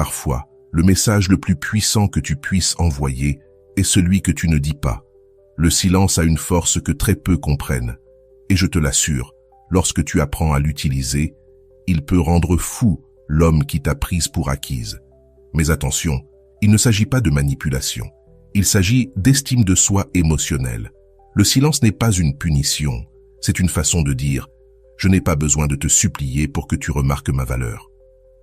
Parfois, le message le plus puissant que tu puisses envoyer est celui que tu ne dis pas. Le silence a une force que très peu comprennent. Et je te l'assure, lorsque tu apprends à l'utiliser, il peut rendre fou l'homme qui t'a prise pour acquise. Mais attention, il ne s'agit pas de manipulation. Il s'agit d'estime de soi émotionnelle. Le silence n'est pas une punition, c'est une façon de dire « Je n'ai pas besoin de te supplier pour que tu remarques ma valeur ».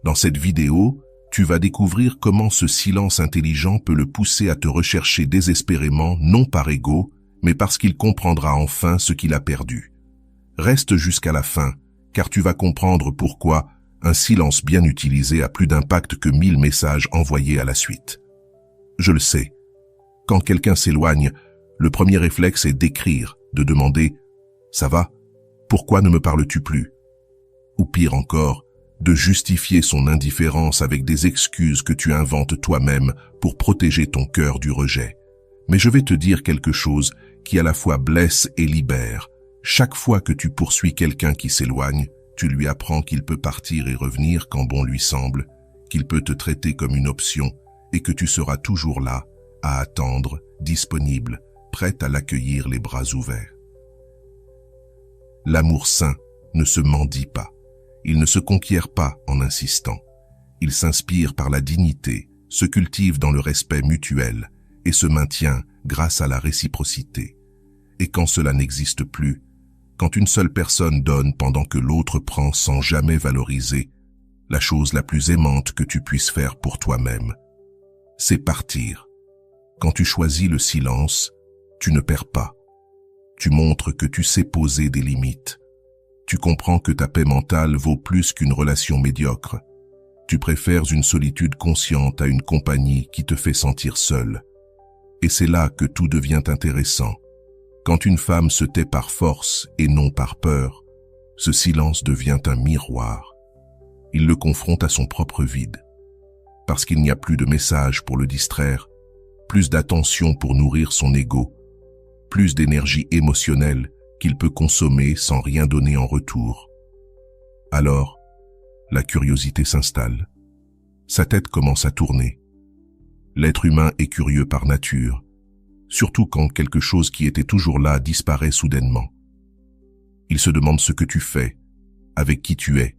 Dans cette vidéo, tu vas découvrir comment ce silence intelligent peut le pousser à te rechercher désespérément, non par ego, mais parce qu'il comprendra enfin ce qu'il a perdu. Reste jusqu'à la fin, car tu vas comprendre pourquoi un silence bien utilisé a plus d'impact que 1000 messages envoyés à la suite. Je le sais. Quand quelqu'un s'éloigne, le premier réflexe est d'écrire, de demander « Ça va? Pourquoi ne me parles-tu plus ?» Ou pire encore, de justifier son indifférence avec des excuses que tu inventes toi-même pour protéger ton cœur du rejet. Mais je vais te dire quelque chose qui à la fois blesse et libère. Chaque fois que tu poursuis quelqu'un qui s'éloigne, tu lui apprends qu'il peut partir et revenir quand bon lui semble, qu'il peut te traiter comme une option et que tu seras toujours là, à attendre, disponible, prête à l'accueillir les bras ouverts. L'amour sain ne se mendie pas. Il ne se conquiert pas en insistant. Il s'inspire par la dignité, se cultive dans le respect mutuel et se maintient grâce à la réciprocité. Et quand cela n'existe plus, quand une seule personne donne pendant que l'autre prend sans jamais valoriser, la chose la plus aimante que tu puisses faire pour toi-même, c'est partir. Quand tu choisis le silence, tu ne perds pas. Tu montres que tu sais poser des limites. Tu comprends que ta paix mentale vaut plus qu'une relation médiocre. Tu préfères une solitude consciente à une compagnie qui te fait sentir seule. Et c'est là que tout devient intéressant. Quand une femme se tait par force et non par peur, ce silence devient un miroir. Il le confronte à son propre vide. Parce qu'il n'y a plus de message pour le distraire, plus d'attention pour nourrir son ego, plus d'énergie émotionnelle qu'il peut consommer sans rien donner en retour. Alors, la curiosité s'installe. Sa tête commence à tourner. L'être humain est curieux par nature, surtout quand quelque chose qui était toujours là disparaît soudainement. Il se demande ce que tu fais, avec qui tu es,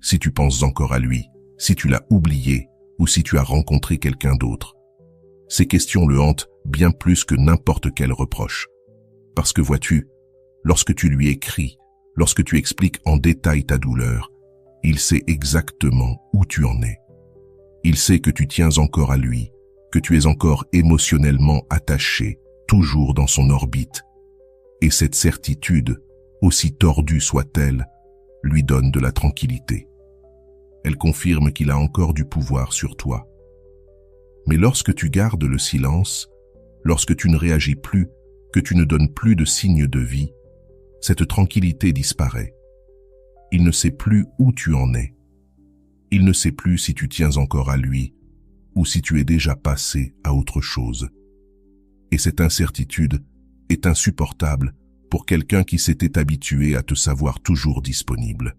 si tu penses encore à lui, si tu l'as oublié ou si tu as rencontré quelqu'un d'autre. Ces questions le hantent bien plus que n'importe quel reproche. Parce que vois-tu, lorsque tu lui écris, lorsque tu expliques en détail ta douleur, il sait exactement où tu en es. Il sait que tu tiens encore à lui, que tu es encore émotionnellement attaché, toujours dans son orbite. Et cette certitude, aussi tordue soit-elle, lui donne de la tranquillité. Elle confirme qu'il a encore du pouvoir sur toi. Mais lorsque tu gardes le silence, lorsque tu ne réagis plus, que tu ne donnes plus de signes de vie, cette tranquillité disparaît. Il ne sait plus où tu en es. Il ne sait plus si tu tiens encore à lui ou si tu es déjà passé à autre chose. Et cette incertitude est insupportable pour quelqu'un qui s'était habitué à te savoir toujours disponible.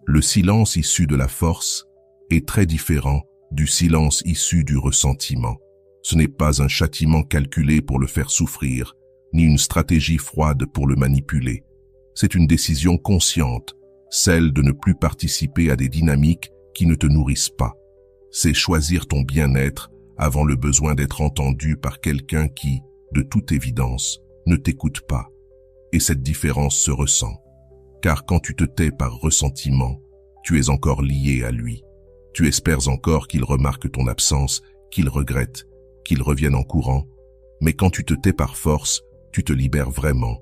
Le silence issu de la force est très différent du silence issu du ressentiment. Ce n'est pas un châtiment calculé pour le faire souffrir, ni une stratégie froide pour le manipuler. C'est une décision consciente, celle de ne plus participer à des dynamiques qui ne te nourrissent pas. C'est choisir ton bien-être avant le besoin d'être entendu par quelqu'un qui, de toute évidence, ne t'écoute pas. Et cette différence se ressent. Car quand tu te tais par ressentiment, tu es encore lié à lui. Tu espères encore qu'il remarque ton absence, qu'il regrette, qu'il revienne en courant. Mais quand tu te tais par force, tu te libères vraiment.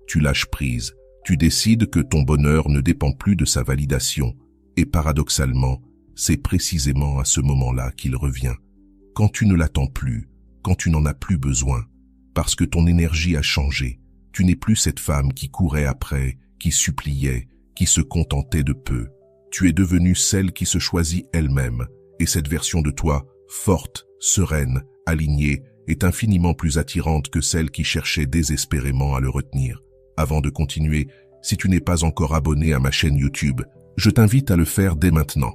Tu lâches prise. Tu décides que ton bonheur ne dépend plus de sa validation. Et paradoxalement, c'est précisément à ce moment-là qu'il revient. Quand tu ne l'attends plus, quand tu n'en as plus besoin, parce que ton énergie a changé. Tu n'es plus cette femme qui courait après, qui suppliait, qui se contentait de peu. Tu es devenue celle qui se choisit elle-même, et cette version de toi, forte, sereine, alignée, est infiniment plus attirante que celle qui cherchait désespérément à le retenir. Avant de continuer, si tu n'es pas encore abonné à ma chaîne YouTube, je t'invite à le faire dès maintenant.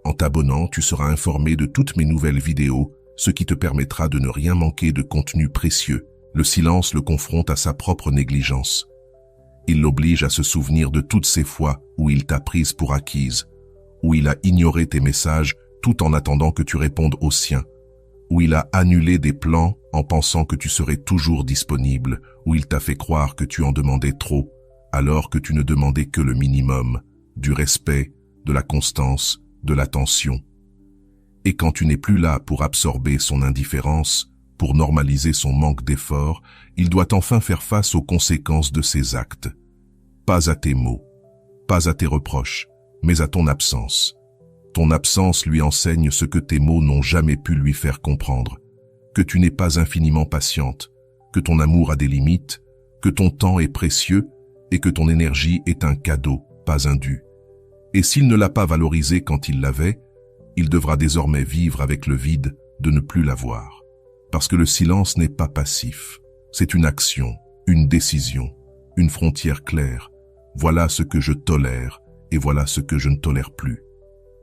En t'abonnant, tu seras informé de toutes mes nouvelles vidéos, ce qui te permettra de ne rien manquer de contenu précieux. Le silence le confronte à sa propre négligence. Il l'oblige à se souvenir de toutes ces fois où il t'a prise pour acquise, où il a ignoré tes messages tout en attendant que tu répondes aux siens, où il a annulé des plans en pensant que tu serais toujours disponible, où il t'a fait croire que tu en demandais trop, alors que tu ne demandais que le minimum, du respect, de la constance, de l'attention. Et quand tu n'es plus là pour absorber son indifférence, pour normaliser son manque d'effort, il doit enfin faire face aux conséquences de ses actes. Pas à tes mots, pas à tes reproches, mais à ton absence. Ton absence lui enseigne ce que tes mots n'ont jamais pu lui faire comprendre, que tu n'es pas infiniment patiente, que ton amour a des limites, que ton temps est précieux et que ton énergie est un cadeau, pas un dû. Et s'il ne l'a pas valorisé quand il l'avait, il devra désormais vivre avec le vide de ne plus l'avoir. Parce que le silence n'est pas passif, c'est une action, une décision, une frontière claire. Voilà ce que je tolère et voilà ce que je ne tolère plus.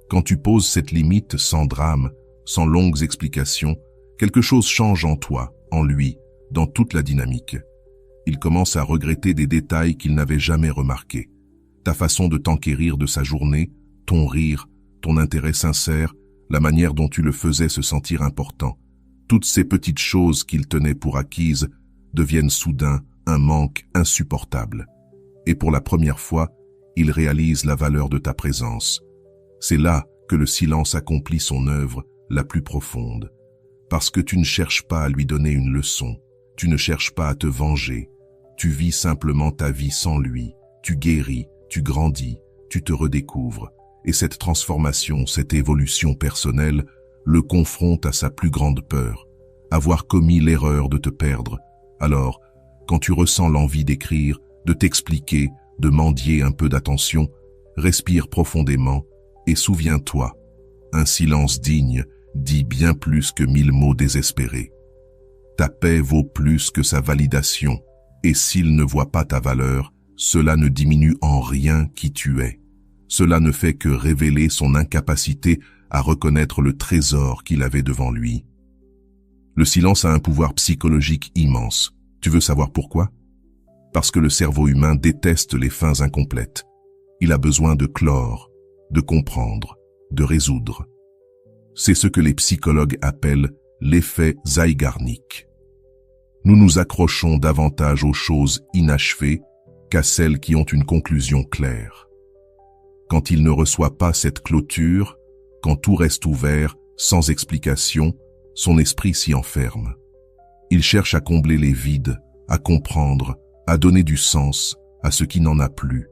Quand tu poses cette limite sans drame, sans longues explications, quelque chose change en toi, en lui, dans toute la dynamique. Il commence à regretter des détails qu'il n'avait jamais remarqués. Ta façon de t'enquérir de sa journée, ton rire, ton intérêt sincère, la manière dont tu le faisais se sentir important. Toutes ces petites choses qu'il tenait pour acquises deviennent soudain un manque insupportable. Et pour la première fois, il réalise la valeur de ta présence. C'est là que le silence accomplit son œuvre la plus profonde. Parce que tu ne cherches pas à lui donner une leçon, tu ne cherches pas à te venger, tu vis simplement ta vie sans lui, tu guéris, tu grandis, tu te redécouvres. Et cette transformation, cette évolution personnelle, le confronte à sa plus grande peur, avoir commis l'erreur de te perdre. Alors, quand tu ressens l'envie d'écrire, de t'expliquer, de mendier un peu d'attention, respire profondément et souviens-toi, un silence digne dit bien plus que 1000 mots désespérés. Ta paix vaut plus que sa validation, et s'il ne voit pas ta valeur, cela ne diminue en rien qui tu es. Cela ne fait que révéler son incapacité à reconnaître le trésor qu'il avait devant lui. Le silence a un pouvoir psychologique immense. Tu veux savoir pourquoi? Parce que le cerveau humain déteste les fins incomplètes. Il a besoin de clore, de comprendre, de résoudre. C'est ce que les psychologues appellent l'effet Zeigarnik. Nous nous accrochons davantage aux choses inachevées qu'à celles qui ont une conclusion claire. Quand il ne reçoit pas cette clôture, quand tout reste ouvert, sans explication, son esprit s'y enferme. Il cherche à combler les vides, à comprendre, à donner du sens à ce qui n'en a plus.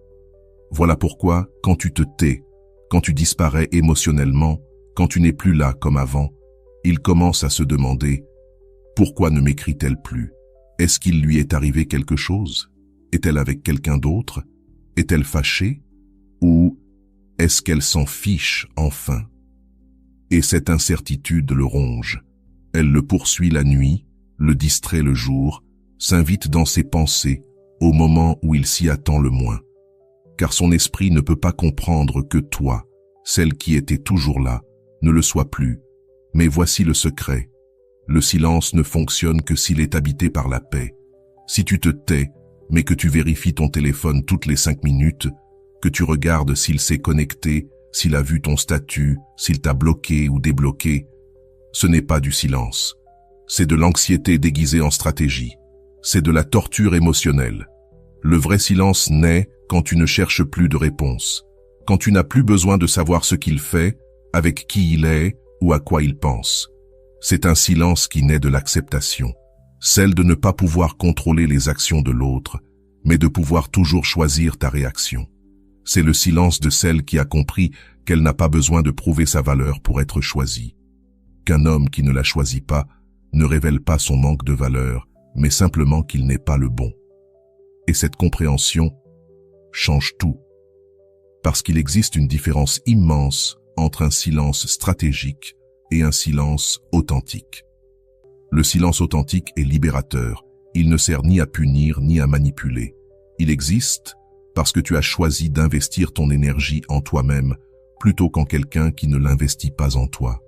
Voilà pourquoi, quand tu te tais, quand tu disparais émotionnellement, quand tu n'es plus là comme avant, il commence à se demander « Pourquoi ne m'écrit-elle plus? Est-ce qu'il lui est arrivé quelque chose? Est-elle avec quelqu'un d'autre? Est-elle fâchée? Ou est-ce qu'elle s'en fiche enfin ?» Et cette incertitude le ronge. Elle le poursuit la nuit, le distrait le jour, s'invite dans ses pensées au moment où il s'y attend le moins. Car son esprit ne peut pas comprendre que toi, celle qui était toujours là, ne le soit plus. Mais voici le secret. Le silence ne fonctionne que s'il est habité par la paix. Si tu te tais, mais que tu vérifies ton téléphone toutes les 5 minutes, que tu regardes s'il s'est connecté, s'il a vu ton statut, s'il t'a bloqué ou débloqué, ce n'est pas du silence. C'est de l'anxiété déguisée en stratégie. C'est de la torture émotionnelle. Le vrai silence naît quand tu ne cherches plus de réponse, quand tu n'as plus besoin de savoir ce qu'il fait, avec qui il est ou à quoi il pense. C'est un silence qui naît de l'acceptation, celle de ne pas pouvoir contrôler les actions de l'autre, mais de pouvoir toujours choisir ta réaction. C'est le silence de celle qui a compris qu'elle n'a pas besoin de prouver sa valeur pour être choisie. Qu'un homme qui ne la choisit pas ne révèle pas son manque de valeur, mais simplement qu'il n'est pas le bon. Et cette compréhension change tout. Parce qu'il existe une différence immense entre un silence stratégique et un silence authentique. Le silence authentique est libérateur. Il ne sert ni à punir ni à manipuler. Il existe parce que tu as choisi d'investir ton énergie en toi-même plutôt qu'en quelqu'un qui ne l'investit pas en toi.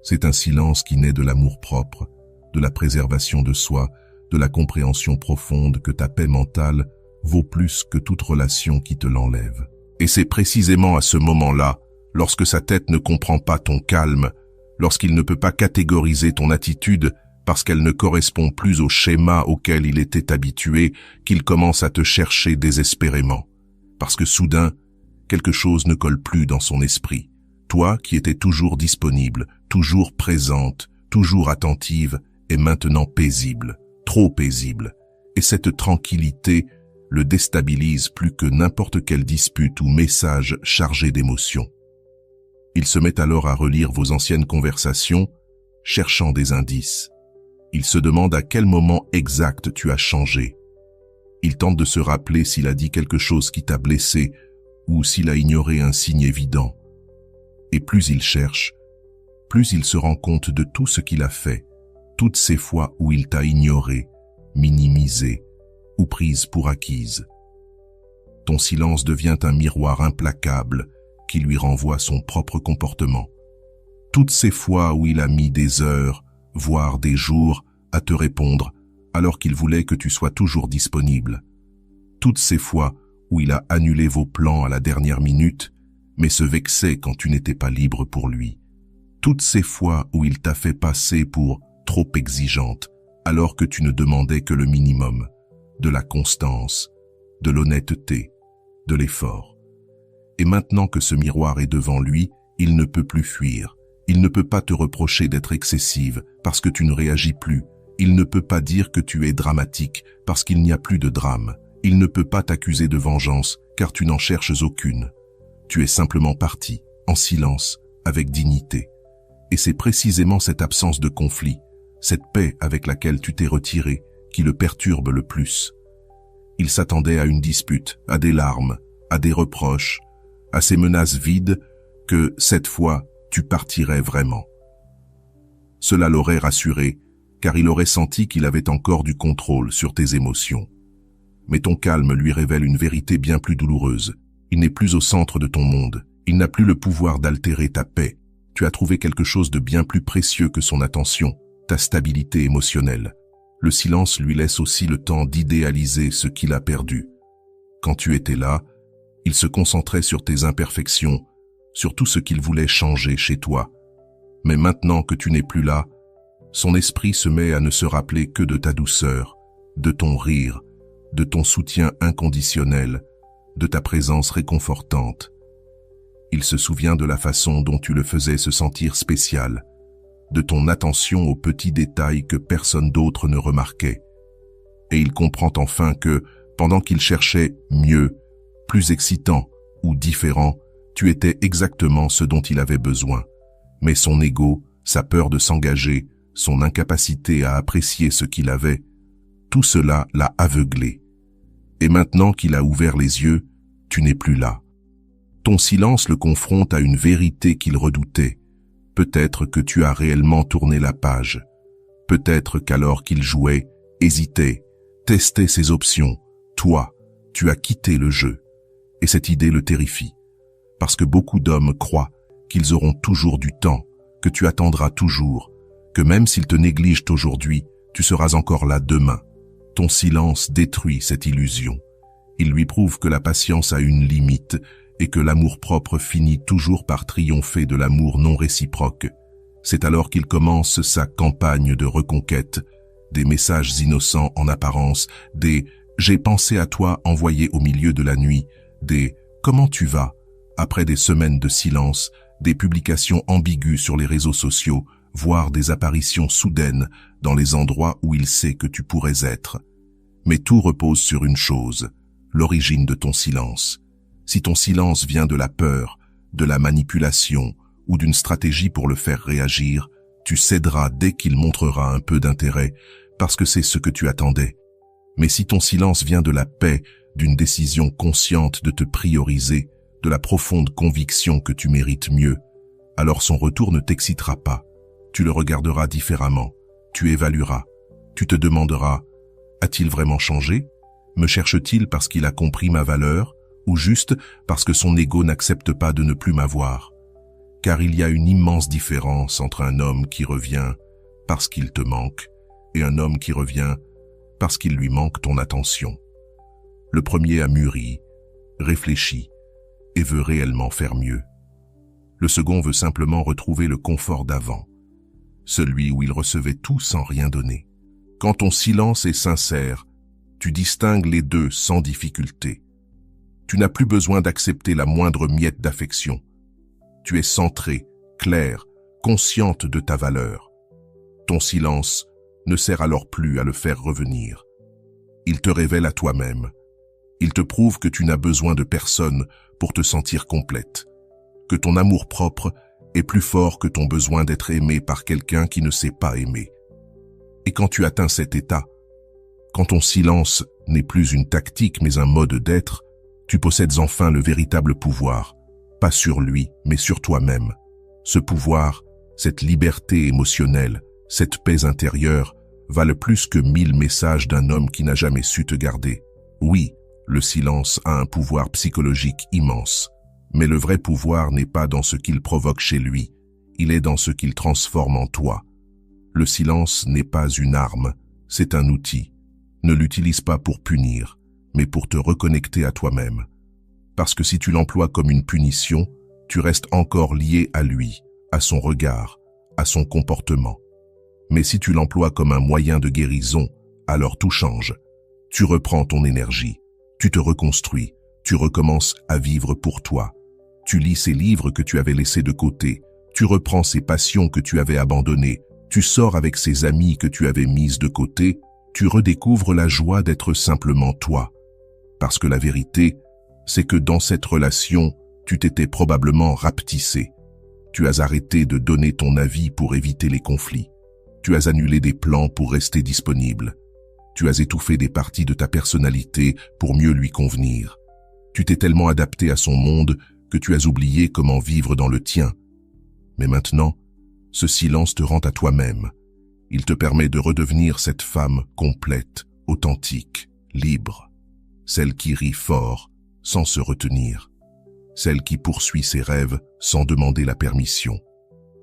C'est un silence qui naît de l'amour-propre, de la préservation de soi, de la compréhension profonde que ta paix mentale vaut plus que toute relation qui te l'enlève. Et c'est précisément à ce moment-là, lorsque sa tête ne comprend pas ton calme, lorsqu'il ne peut pas catégoriser ton attitude parce qu'elle ne correspond plus au schéma auquel il était habitué, qu'il commence à te chercher désespérément. Parce que soudain, quelque chose ne colle plus dans son esprit. Toi qui étais toujours disponible, toujours présente, toujours attentive, est maintenant paisible, trop paisible. Et cette tranquillité le déstabilise plus que n'importe quelle dispute ou message chargé d'émotions. Il se met alors à relire vos anciennes conversations, cherchant des indices. Il se demande à quel moment exact tu as changé. Il tente de se rappeler s'il a dit quelque chose qui t'a blessé ou s'il a ignoré un signe évident. Et plus il cherche, plus il se rend compte de tout ce qu'il a fait, toutes ces fois où il t'a ignoré, minimisé ou prise pour acquise. Ton silence devient un miroir implacable qui lui renvoie son propre comportement. Toutes ces fois où il a mis des heures, voire des jours, à te répondre, alors qu'il voulait que tu sois toujours disponible. Toutes ces fois où il a annulé vos plans à la dernière minute, mais se vexait quand tu n'étais pas libre pour lui. Toutes ces fois où il t'a fait passer pour trop exigeante, alors que tu ne demandais que le minimum, de la constance, de l'honnêteté, de l'effort. Et maintenant que ce miroir est devant lui, il ne peut plus fuir. Il ne peut pas te reprocher d'être excessive parce que tu ne réagis plus. Il ne peut pas dire que tu es dramatique parce qu'il n'y a plus de drame. Il ne peut pas t'accuser de vengeance car tu n'en cherches aucune. Tu es simplement parti, en silence, avec dignité. Et c'est précisément cette absence de conflit, cette paix avec laquelle tu t'es retiré, qui le perturbe le plus. Il s'attendait à une dispute, à des larmes, à des reproches, à ces menaces vides que, cette fois, tu partirais vraiment. Cela l'aurait rassuré, car il aurait senti qu'il avait encore du contrôle sur tes émotions. Mais ton calme lui révèle une vérité bien plus douloureuse. Il n'est plus au centre de ton monde. Il n'a plus le pouvoir d'altérer ta paix. Tu as trouvé quelque chose de bien plus précieux que son attention, ta stabilité émotionnelle. Le silence lui laisse aussi le temps d'idéaliser ce qu'il a perdu. Quand tu étais là, il se concentrait sur tes imperfections, sur tout ce qu'il voulait changer chez toi. Mais maintenant que tu n'es plus là, son esprit se met à ne se rappeler que de ta douceur, de ton rire, de ton soutien inconditionnel, de ta présence réconfortante. Il se souvient de la façon dont tu le faisais se sentir spécial, de ton attention aux petits détails que personne d'autre ne remarquait. Et il comprend enfin que, pendant qu'il cherchait mieux, plus excitant ou différent, tu étais exactement ce dont il avait besoin. Mais son ego, sa peur de s'engager, son incapacité à apprécier ce qu'il avait, tout cela l'a aveuglé. Et maintenant qu'il a ouvert les yeux, tu n'es plus là. Ton silence le confronte à une vérité qu'il redoutait. Peut-être que tu as réellement tourné la page. Peut-être qu'alors qu'il jouait, hésitait, testait ses options, toi, tu as quitté le jeu. Et cette idée le terrifie. Parce que beaucoup d'hommes croient qu'ils auront toujours du temps, que tu attendras toujours, que même s'ils te négligent aujourd'hui, tu seras encore là demain. Ton silence détruit cette illusion. Il lui prouve que la patience a une limite et que l'amour-propre finit toujours par triompher de l'amour non réciproque. C'est alors qu'il commence sa campagne de reconquête, des messages innocents en apparence, des « j'ai pensé à toi » envoyés au milieu de la nuit, des « comment tu vas » après des semaines de silence, des publications ambiguës sur les réseaux sociaux, voire des apparitions soudaines dans les endroits où il sait que tu pourrais être. Mais tout repose sur une chose, l'origine de ton silence. Si ton silence vient de la peur, de la manipulation ou d'une stratégie pour le faire réagir, tu céderas dès qu'il montrera un peu d'intérêt, parce que c'est ce que tu attendais. Mais si ton silence vient de la paix, d'une décision consciente de te prioriser, de la profonde conviction que tu mérites mieux, alors son retour ne t'excitera pas. Tu le regarderas différemment, tu évalueras, tu te demanderas « A-t-il vraiment changé ? Me cherche-t-il parce qu'il a compris ma valeur ? ou juste parce que son ego n'accepte pas de ne plus m'avoir. Car il y a une immense différence entre un homme qui revient parce qu'il te manque et un homme qui revient parce qu'il lui manque ton attention. Le premier a mûri, réfléchi et veut réellement faire mieux. Le second veut simplement retrouver le confort d'avant, celui où il recevait tout sans rien donner. Quand ton silence est sincère, tu distingues les deux sans difficulté. Tu n'as plus besoin d'accepter la moindre miette d'affection. Tu es centrée, claire, consciente de ta valeur. Ton silence ne sert alors plus à le faire revenir. Il te révèle à toi-même. Il te prouve que tu n'as besoin de personne pour te sentir complète, que ton amour-propre est plus fort que ton besoin d'être aimé par quelqu'un qui ne sait pas aimer. Et quand tu atteins cet état, quand ton silence n'est plus une tactique mais un mode d'être, tu possèdes enfin le véritable pouvoir, pas sur lui mais sur toi-même. Ce pouvoir, cette liberté émotionnelle, cette paix intérieure, valent plus que 1000 messages d'un homme qui n'a jamais su te garder. Oui, le silence a un pouvoir psychologique immense, mais le vrai pouvoir n'est pas dans ce qu'il provoque chez lui, il est dans ce qu'il transforme en toi. Le silence n'est pas une arme, c'est un outil. Ne l'utilise pas pour punir, mais pour te reconnecter à toi-même. Parce que si tu l'emploies comme une punition, tu restes encore lié à lui, à son regard, à son comportement. Mais si tu l'emploies comme un moyen de guérison, alors tout change. Tu reprends ton énergie, tu te reconstruis, tu recommences à vivre pour toi. Tu lis ces livres que tu avais laissés de côté, tu reprends ces passions que tu avais abandonnées, tu sors avec ces amis que tu avais mises de côté, tu redécouvres la joie d'être simplement toi. Parce que la vérité, c'est que dans cette relation, tu t'étais probablement rapetissé. Tu as arrêté de donner ton avis pour éviter les conflits. Tu as annulé des plans pour rester disponible. Tu as étouffé des parties de ta personnalité pour mieux lui convenir. Tu t'es tellement adapté à son monde que tu as oublié comment vivre dans le tien. Mais maintenant, ce silence te rend à toi-même. Il te permet de redevenir cette femme complète, authentique, libre. Celle qui rit fort, sans se retenir. Celle qui poursuit ses rêves sans demander la permission.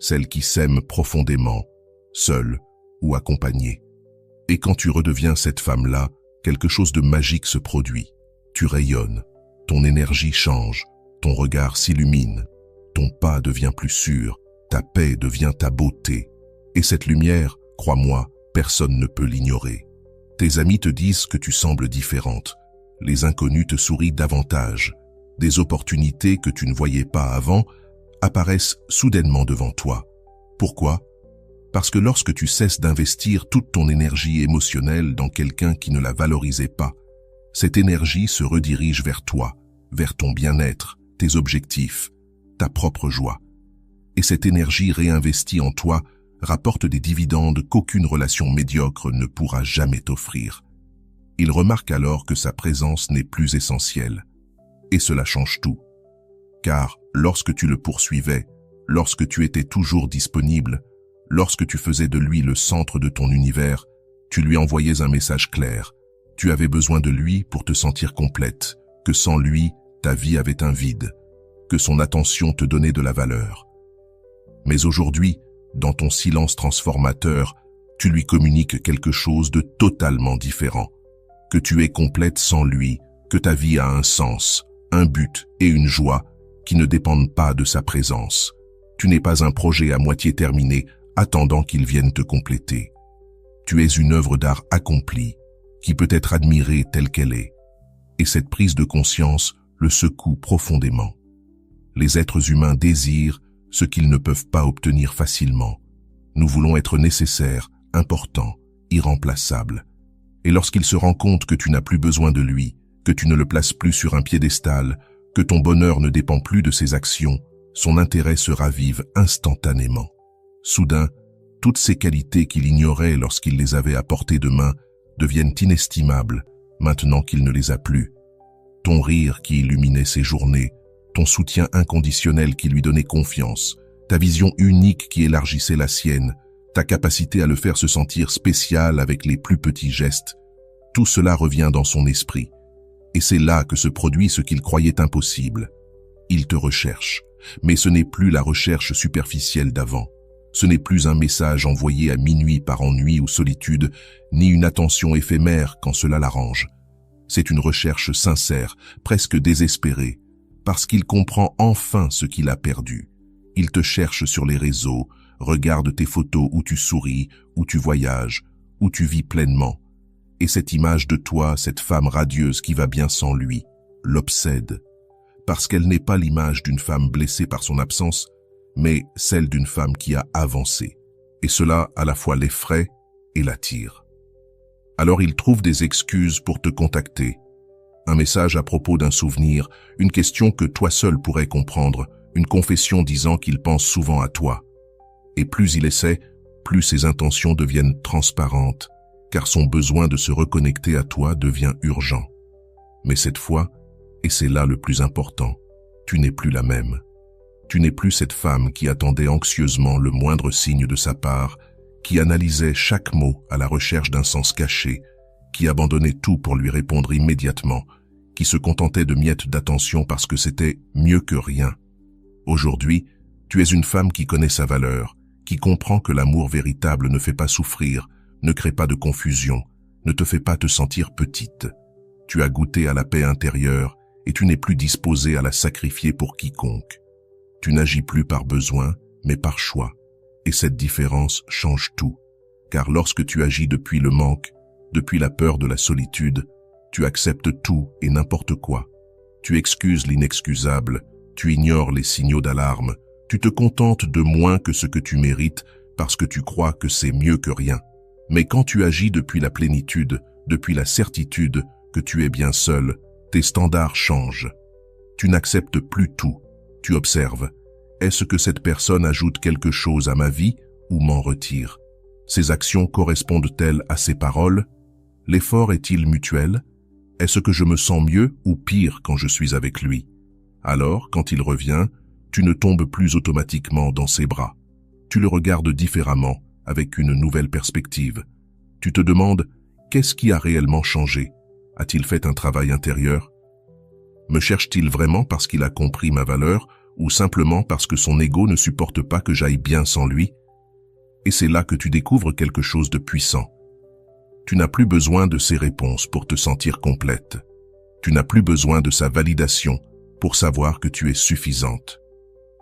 Celle qui s'aime profondément, seule ou accompagnée. Et quand tu redeviens cette femme-là, quelque chose de magique se produit. Tu rayonnes, ton énergie change, ton regard s'illumine, ton pas devient plus sûr, ta paix devient ta beauté. Et cette lumière, crois-moi, personne ne peut l'ignorer. Tes amis te disent que tu sembles différente. Les inconnus te sourient davantage. Des opportunités que tu ne voyais pas avant apparaissent soudainement devant toi. Pourquoi ? Parce que lorsque tu cesses d'investir toute ton énergie émotionnelle dans quelqu'un qui ne la valorisait pas, cette énergie se redirige vers toi, vers ton bien-être, tes objectifs, ta propre joie. Et cette énergie réinvestie en toi rapporte des dividendes qu'aucune relation médiocre ne pourra jamais t'offrir. Il remarque alors que sa présence n'est plus essentielle. Et cela change tout. Car lorsque tu le poursuivais, lorsque tu étais toujours disponible, lorsque tu faisais de lui le centre de ton univers, tu lui envoyais un message clair. Tu avais besoin de lui pour te sentir complète, que sans lui, ta vie avait un vide, que son attention te donnait de la valeur. Mais aujourd'hui, dans ton silence transformateur, tu lui communiques quelque chose de totalement différent. Que tu es complète sans lui, que ta vie a un sens, un but et une joie qui ne dépendent pas de sa présence. Tu n'es pas un projet à moitié terminé, attendant qu'il vienne te compléter. Tu es une œuvre d'art accomplie, qui peut être admirée telle qu'elle est. Et cette prise de conscience le secoue profondément. Les êtres humains désirent ce qu'ils ne peuvent pas obtenir facilement. Nous voulons être nécessaires, importants, irremplaçables. Et lorsqu'il se rend compte que tu n'as plus besoin de lui, que tu ne le places plus sur un piédestal, que ton bonheur ne dépend plus de ses actions, son intérêt se ravive instantanément. Soudain, toutes ces qualités qu'il ignorait lorsqu'il les avait à portée de main deviennent inestimables maintenant qu'il ne les a plus. Ton rire qui illuminait ses journées, ton soutien inconditionnel qui lui donnait confiance, ta vision unique qui élargissait la sienne, ta capacité à le faire se sentir spécial avec les plus petits gestes, tout cela revient dans son esprit. Et c'est là que se produit ce qu'il croyait impossible. Il te recherche, mais ce n'est plus la recherche superficielle d'avant. Ce n'est plus un message envoyé à minuit par ennui ou solitude, ni une attention éphémère quand cela l'arrange. C'est une recherche sincère, presque désespérée, parce qu'il comprend enfin ce qu'il a perdu. Il te cherche sur les réseaux, regarde tes photos où tu souris, où tu voyages, où tu vis pleinement. Et cette image de toi, cette femme radieuse qui va bien sans lui, l'obsède. Parce qu'elle n'est pas l'image d'une femme blessée par son absence, mais celle d'une femme qui a avancé. Et cela à la fois l'effraie et l'attire. Alors il trouve des excuses pour te contacter. Un message à propos d'un souvenir, une question que toi seul pourrais comprendre, une confession disant qu'il pense souvent à toi. Et plus il essaie, plus ses intentions deviennent transparentes, car son besoin de se reconnecter à toi devient urgent. Mais cette fois, et c'est là le plus important, tu n'es plus la même. Tu n'es plus cette femme qui attendait anxieusement le moindre signe de sa part, qui analysait chaque mot à la recherche d'un sens caché, qui abandonnait tout pour lui répondre immédiatement, qui se contentait de miettes d'attention parce que c'était mieux que rien. Aujourd'hui, tu es une femme qui connaît sa valeur, qui comprend que l'amour véritable ne fait pas souffrir, ne crée pas de confusion, ne te fait pas te sentir petite. Tu as goûté à la paix intérieure et tu n'es plus disposée à la sacrifier pour quiconque. Tu n'agis plus par besoin, mais par choix. Et cette différence change tout. Car lorsque tu agis depuis le manque, depuis la peur de la solitude, tu acceptes tout et n'importe quoi. Tu excuses l'inexcusable, tu ignores les signaux d'alarme, tu te contentes de moins que ce que tu mérites parce que tu crois que c'est mieux que rien. Mais quand tu agis depuis la plénitude, depuis la certitude que tu es bien seul, tes standards changent. Tu n'acceptes plus tout. Tu observes. Est-ce que cette personne ajoute quelque chose à ma vie ou m'en retire? Ses actions correspondent-elles à ses paroles? L'effort est-il mutuel? Est-ce que je me sens mieux ou pire quand je suis avec lui? Alors, quand il revient, tu ne tombes plus automatiquement dans ses bras. Tu le regardes différemment, avec une nouvelle perspective. Tu te demandes, qu'est-ce qui a réellement changé? A-t-il fait un travail intérieur? Me cherche-t-il vraiment parce qu'il a compris ma valeur ou simplement parce que son ego ne supporte pas que j'aille bien sans lui? Et c'est là que tu découvres quelque chose de puissant. Tu n'as plus besoin de ses réponses pour te sentir complète. Tu n'as plus besoin de sa validation pour savoir que tu es suffisante.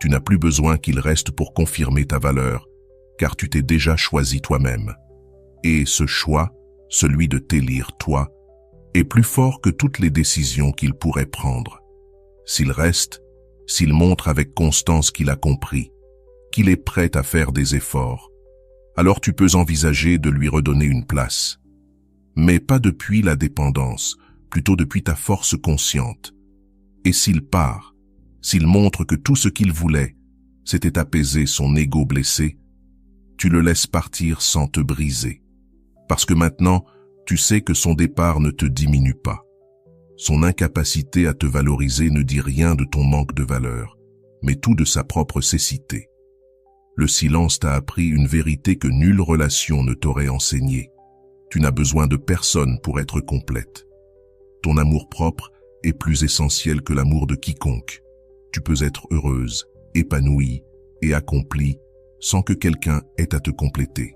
Tu n'as plus besoin qu'il reste pour confirmer ta valeur, car tu t'es déjà choisi toi-même. Et ce choix, celui de t'élire toi, est plus fort que toutes les décisions qu'il pourrait prendre. S'il reste, s'il montre avec constance qu'il a compris, qu'il est prêt à faire des efforts, alors tu peux envisager de lui redonner une place. Mais pas depuis la dépendance, plutôt depuis ta force consciente. Et s'il part, s'il montre que tout ce qu'il voulait, c'était apaiser son ego blessé, tu le laisses partir sans te briser. Parce que maintenant, tu sais que son départ ne te diminue pas. Son incapacité à te valoriser ne dit rien de ton manque de valeur, mais tout de sa propre cécité. Le silence t'a appris une vérité que nulle relation ne t'aurait enseignée. Tu n'as besoin de personne pour être complète. Ton amour-propre est plus essentiel que l'amour de quiconque. Tu peux être heureuse, épanouie et accomplie sans que quelqu'un ait à te compléter.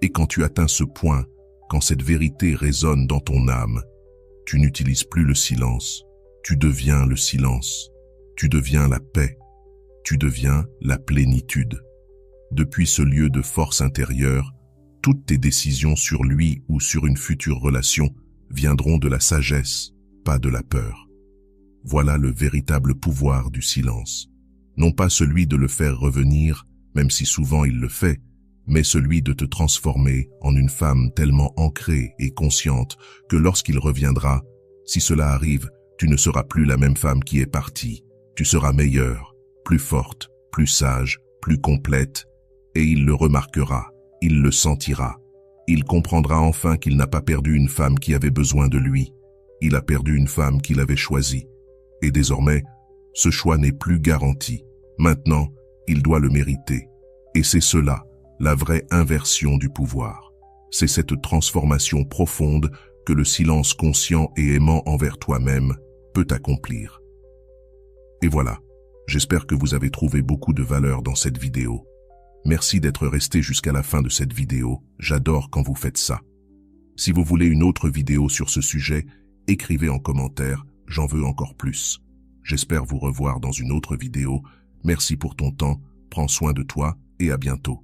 Et quand tu atteins ce point, quand cette vérité résonne dans ton âme, tu n'utilises plus le silence, tu deviens le silence, tu deviens la paix, tu deviens la plénitude. Depuis ce lieu de force intérieure, toutes tes décisions sur lui ou sur une future relation viendront de la sagesse, pas de la peur. Voilà le véritable pouvoir du silence. Non pas celui de le faire revenir, même si souvent il le fait, mais celui de te transformer en une femme tellement ancrée et consciente que lorsqu'il reviendra, si cela arrive, tu ne seras plus la même femme qui est partie. Tu seras meilleure, plus forte, plus sage, plus complète, et il le remarquera, il le sentira. Il comprendra enfin qu'il n'a pas perdu une femme qui avait besoin de lui. Il a perdu une femme qu'il avait choisie. Et désormais, ce choix n'est plus garanti. Maintenant, il doit le mériter. Et c'est cela, la vraie inversion du pouvoir. C'est cette transformation profonde que le silence conscient et aimant envers toi-même peut accomplir. Et voilà, j'espère que vous avez trouvé beaucoup de valeur dans cette vidéo. Merci d'être resté jusqu'à la fin de cette vidéo, j'adore quand vous faites ça. Si vous voulez une autre vidéo sur ce sujet, écrivez en commentaire, j'en veux encore plus. J'espère vous revoir dans une autre vidéo. Merci pour ton temps, prends soin de toi et à bientôt.